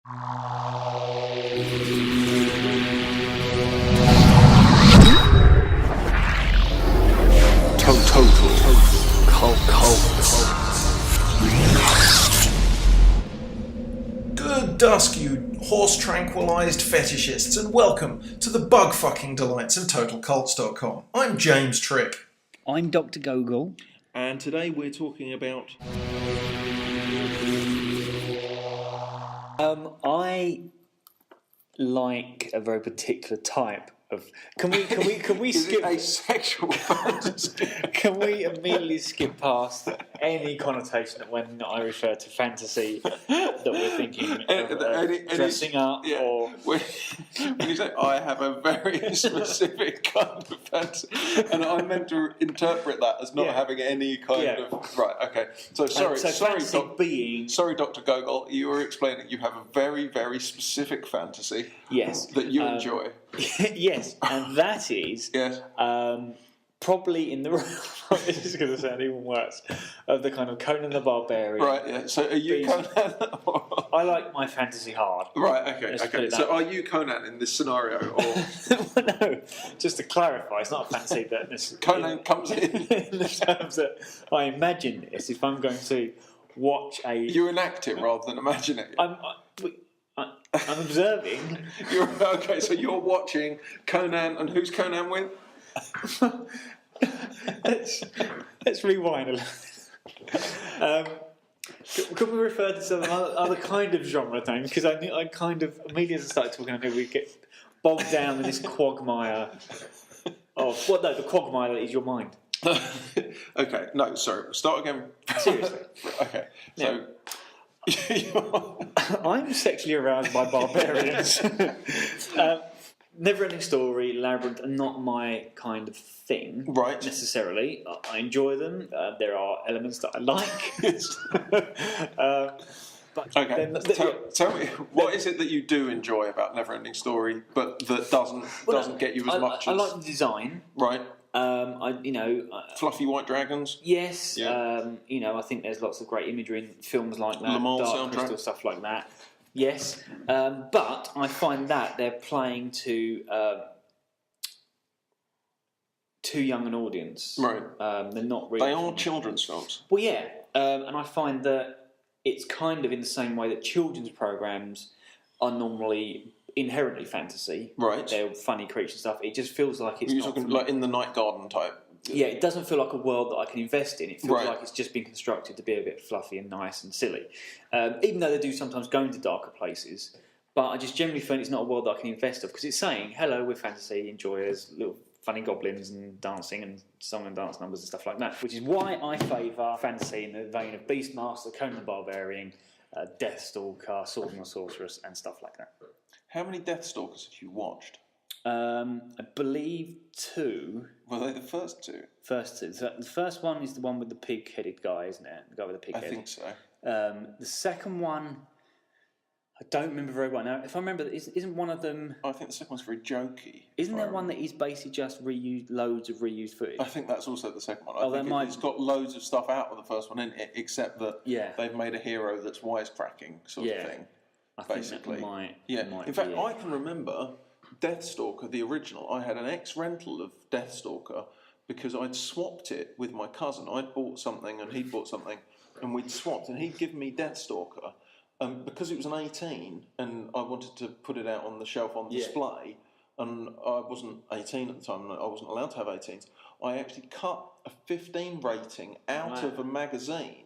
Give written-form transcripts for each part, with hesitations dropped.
Good dusk, you horse-tranquilized fetishists, and welcome to the bug-fucking delights of TotalCults.com. I'm James Trick. I'm Dr. Gogol. And today we're talking about... I like a very particular type of... Can we Is skip... it a sexual fantasy? Can we immediately skip past any connotation that when I refer to fantasy that we're thinking of dressing up or... When you say, I have a very specific kind of fantasy, and I'm meant to interpret that as not having any kind of... Right, okay. So sorry, Dr. Gogol, you were explaining you have a very, very specific fantasy that you enjoy. Yes, and that is probably in the this is going to sound even worse, of the kind of Conan the Barbarian. Right, yeah. So are you Conan? I like my fantasy hard. Right, okay. So are you Conan in this scenario? Or well, no, just to clarify, it's not a fantasy that this Conan comes in the terms that I imagine this. If I'm going to watch a... You enact it rather than imagine it. I'm observing. Okay, so you're watching Conan, and who's Conan with? let's rewind a little. Could we refer to some other kind of genre then? Because I kind of immediately started talking, I think we get bogged down in this quagmire of the quagmire that is your mind. Okay, no, sorry. Start again. Seriously. Okay, so. I'm sexually aroused by barbarians. Never-ending story, labyrinth, are not my kind of thing, right? Necessarily, I enjoy them. There are elements that I like. But tell me, what is it that you do enjoy about Never-ending Story, but that doesn't get you as much? I like the design, right? Fluffy white dragons. Yes. Yeah. I think there's lots of great imagery in films like that, Le Mans Dark soundtrack. Crystal, stuff like that. Yes, but I find that they're playing to too young an audience. Right. They're not really. They are children's films. Well, yeah, and I find that it's kind of in the same way that children's programs are normally inherently fantasy. Right. They're funny creature stuff. It just feels like it's. You're talking like In the Night Garden type. Yeah, it doesn't feel like a world that I can invest in. It feels right. like it's just been constructed to be a bit fluffy and nice and silly. Even though they do sometimes go into darker places, but I just generally feel it's not a world that I can invest in because it's saying, hello, we're fantasy enjoyers, little funny goblins and dancing and song and dance numbers and stuff like that, which is why I favour fantasy in the vein of Beastmaster, Conan the Barbarian, Deathstalker, Sword and the Sorceress and stuff like that. How many Deathstalkers have you watched? I believe 2. Were they the first 2? First 2. So the first one is the one with the pig-headed guy, isn't it? The guy with the pig head. I think so. The second one, I don't remember very well. Now, if I remember, isn't one of them... I think the second one's very jokey. Isn't there one that is basically just loads of reused footage? I think that's also the second one. I think it's got loads of stuff out of the first one in it, except that they've made a hero that's wisecracking sort of thing. Basically. In fact, I can remember Deathstalker, the original. I had an ex-rental of Deathstalker because I'd swapped it with my cousin. I'd bought something and he'd bought something, and we'd swapped, and he'd given me Deathstalker because it was an 18, and I wanted to put it out on the shelf on display, and I wasn't 18 at the time, and I wasn't allowed to have 18s. I actually cut a 15 rating out of a magazine.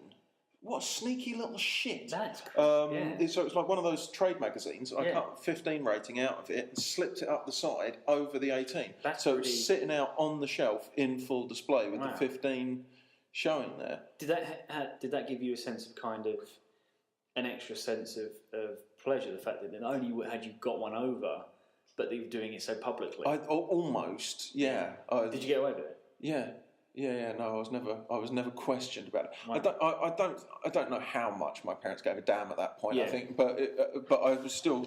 What a sneaky little shit. That's crazy. So it's like one of those trade magazines. I cut a 15 rating out of it and slipped it up the side over the 18. It's sitting out on the shelf in full display with the 15 showing there. Did that give you a sense of kind of an extra sense of pleasure, the fact that not only had you got one over, but that you were doing it so publicly? Almost, yeah. Did you get away with it? Yeah. Yeah, no, I was never questioned about it. Wow. I don't know how much my parents gave a damn at that point. I think, but I was still,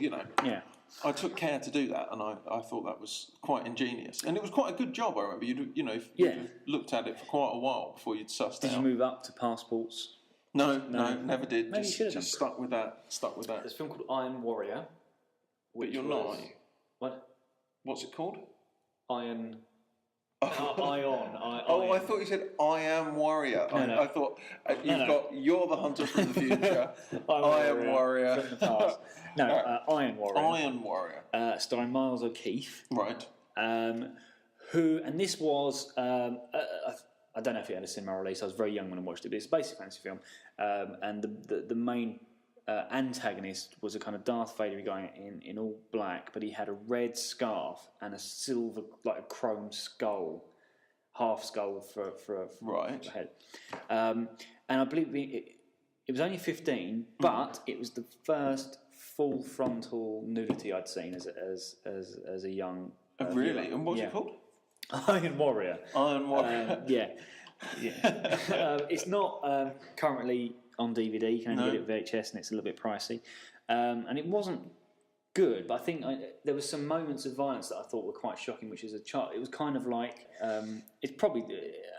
I took care to do that, and I thought that was quite ingenious, and it was quite a good job. I remember you'd looked at it for quite a while before you'd sussed out. Did you move up to passports? No, never did. Maybe just stuck with that. There's a film called Iron Warrior. But you're not. What? What's it called? Ion. I thought you said I am warrior. I thought you're the hunter from the future. I am warrior from the past. Iron Warrior. Iron Warrior. Starring Miles O'Keefe. Right. And this was I don't know if it had a cinema release. I was very young when I watched it, but it's a basic fantasy film. And the main antagonist was a kind of Darth Vader guy in all black, but he had a red scarf and a silver, like a chrome skull, half skull for a head. And I believe it was only 15, but it was the first full frontal nudity I'd seen as a young. Really? viewer. And what's it called? Iron Warrior. Iron Warrior. Yeah. It's not currently on DVD. You can only get it VHS, and it's a little bit pricey. And it wasn't good, but I think there were some moments of violence that I thought were quite shocking. Which as a child, it was kind of like it's probably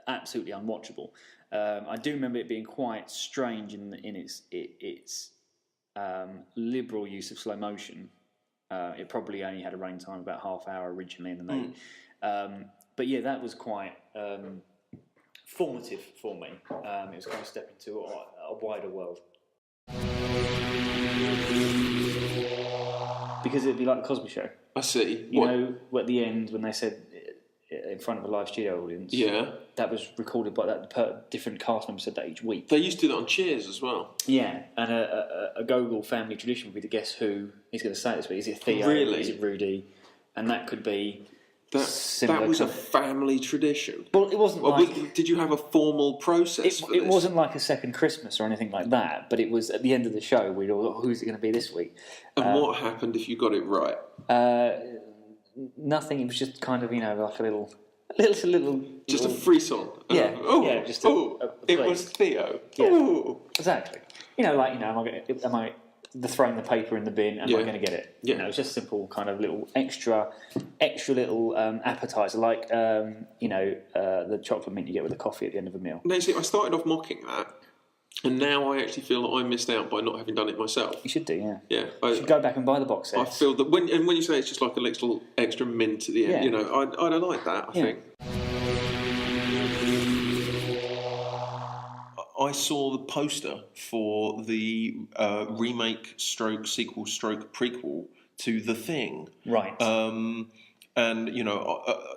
absolutely unwatchable. I do remember it being quite strange in its liberal use of slow motion. It probably only had a running time of about half hour originally, and then but yeah, that was quite formative for me. It was kind of step into a wider world. Because it'd be like the Cosby Show. I see. You know, at the end when they said in front of a live studio audience, that was recorded by different cast members said that each week. They used to do that on Cheers as well. Yeah, and a Gogol family tradition would be to guess who he's going to say this week. Is it Theo? Really? Is it Rudy? And that could be... That was a family tradition. Well, it wasn't like... Did you have a formal process for this? It wasn't like a second Christmas or anything like that, but it was at the end of the show, we'd all, who's it going to be this week? And what happened if you got it right? Nothing, it was just kind of, like a little... Just a frisson. Yeah, just it was Theo. Yeah, ooh. Exactly. Am I throwing the paper in the bin? Am I going to get it? Yeah. It was just a simple kind of little extra little appetizer, like the chocolate mint you get with the coffee at the end of a meal. No, see, I started off mocking that, and now I actually feel that I missed out by not having done it myself. You should do, yeah. Yeah, you should go back and buy the box set. I feel that when you say it's just like a little extra mint at the end, I don't like that. I think. I saw the poster for the remake, sequel, prequel to The Thing. Right. And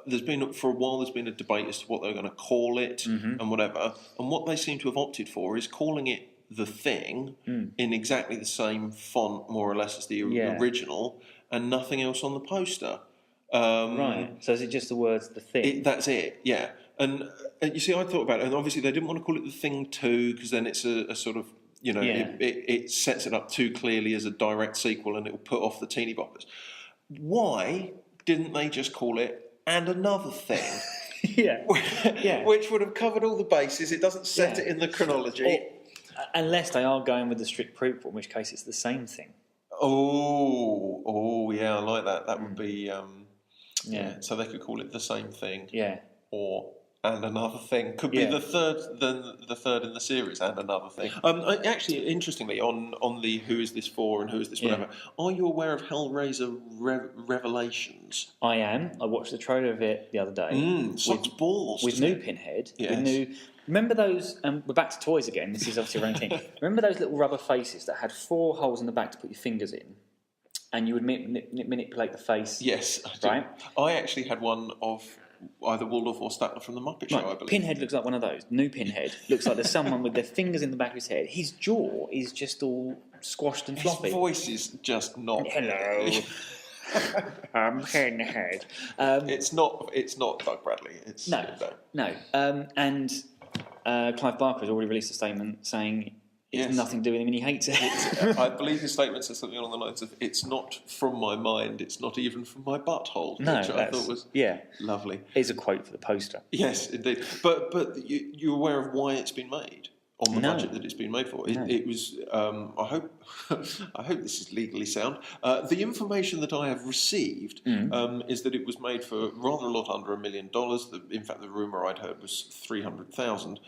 there's been a debate as to what they're going to call it and whatever. And what they seem to have opted for is calling it The Thing in exactly the same font, more or less, as the original, and nothing else on the poster. Right. So is it just the words "The Thing"? That's it. Yeah. And you see, I thought about it, and obviously they didn't want to call it The Thing 2 because then it's a sort of, it sets it up too clearly as a direct sequel and it will put off the teeny boppers. Why didn't they just call it And Another Thing? Which would have covered all the bases. It doesn't set it in the chronology. Unless they are going with the strict prequel, in which case it's the same thing. Oh, yeah, I like that. That would be, so they could call it The Same Thing. Yeah. Or And Another Thing. Could be the third in the series, And Another Thing. Actually, interestingly, on the Who Is This For and Who Is This Whatever, are you aware of Hellraiser Revelations? I am. I watched the trailer of it the other day. Sucks balls. With new Pinhead. Yes. Remember those, we're back to toys again, this is obviously around thing. Remember those little rubber faces that had 4 holes in the back to put your fingers in? And you would manipulate the face? Yes, right? I actually had one of either Waldorf or Statler from the Muppet Show, I believe. Pinhead looks like one of those. New Pinhead looks like there's someone with their fingers in the back of his head. His jaw is just all squashed and floppy. His voice is just not... Hello. I'm Pinhead. It's not Doug Bradley. No. And Clive Barker has already released a statement saying it's nothing to do with him and he hates it. I believe his statement says something along the lines of, it's not from my mind, it's not even from my butthole, which I thought was lovely. It's a quote for the poster. Yes, indeed. But you're aware of why it's been made? on the budget that it's been made for. It was. I hope. I hope this is legally sound. The information that I have received is that it was made for rather a lot under $1 million. In fact, the rumor I'd heard was 300,000.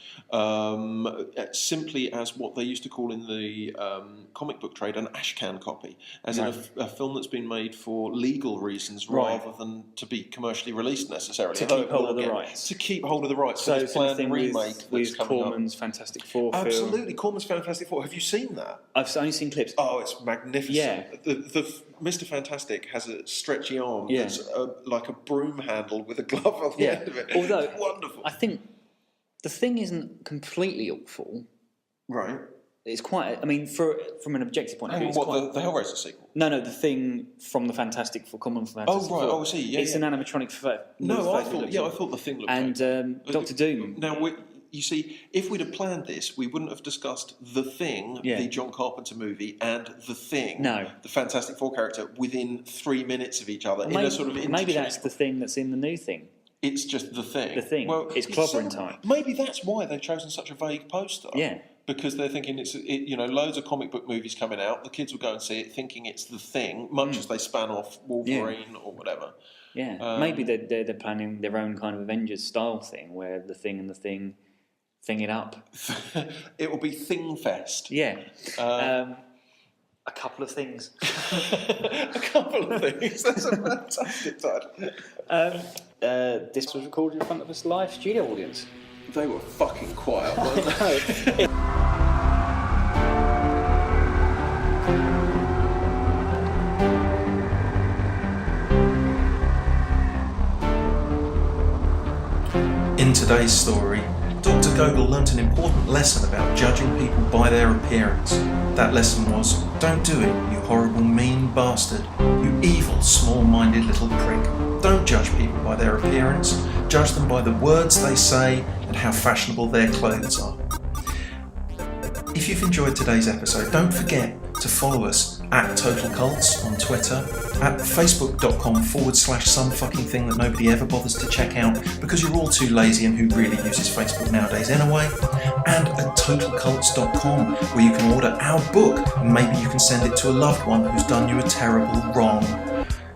Simply as what they used to call in the comic book trade an ashcan copy, as in a film that's been made for legal reasons rather than to be commercially released necessarily. To keep hold of the rights. To keep hold of the rights. So this planned remake with Corman's Fantastic Four film. Absolutely, Corman's Fantastic Four. Have you seen that? I've only seen clips. Oh, it's magnificent. Yeah. The Mr. Fantastic has a stretchy arm that's like a broom handle with a glove on the end of it. Although, it's wonderful. I think the thing isn't completely awful. Right. It's quite. I mean, from an objective point of view, the Hellraiser sequel? No, the thing from the Fantastic Four, Common Fantastic Four. Oh right, I see. Yeah, it's an animatronic. I thought the thing looked. And Dr. Doom. Now, you see, if we'd have planned this, we wouldn't have discussed The Thing, the John Carpenter movie, and The Thing, the Fantastic Four character, within 3 minutes of each other in a sort of. Maybe that's the thing that's in the new thing. It's just The Thing. The Thing. Well, it's clobbering time. Maybe that's why they've chosen such a vague poster. Yeah. Because they're thinking loads of comic book movies coming out. The kids will go and see it, thinking it's The Thing, much as they span off Wolverine or whatever. Yeah, maybe they're planning their own kind of Avengers style thing, where the Thing and the Thing it up. It will be Thing Fest. Yeah. A couple of things. A couple of things. That's a fantastic title. This was recorded in front of a live studio audience. They were fucking quiet, weren't they? In today's story, Dr. Gogol learnt an important lesson about judging people by their appearance. That lesson was, don't do it, you horrible mean bastard. You evil, small-minded little prick. Don't judge people by their appearance. Judge them by the words they say and how fashionable their clothes are. If you've enjoyed today's episode, don't forget to follow us at Total Cults on Twitter, at facebook.com/some fucking thing that nobody ever bothers to check out because you're all too lazy and who really uses Facebook nowadays anyway, and at totalcults.com where you can order our book and maybe you can send it to a loved one who's done you a terrible wrong.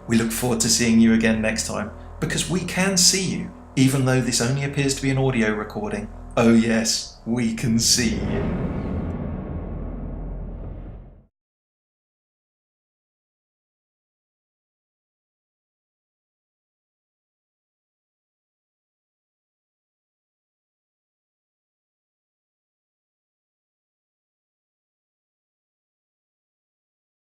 We look forward to seeing you again next time because we can see you even though this only appears to be an audio recording. Oh yes, we can see you.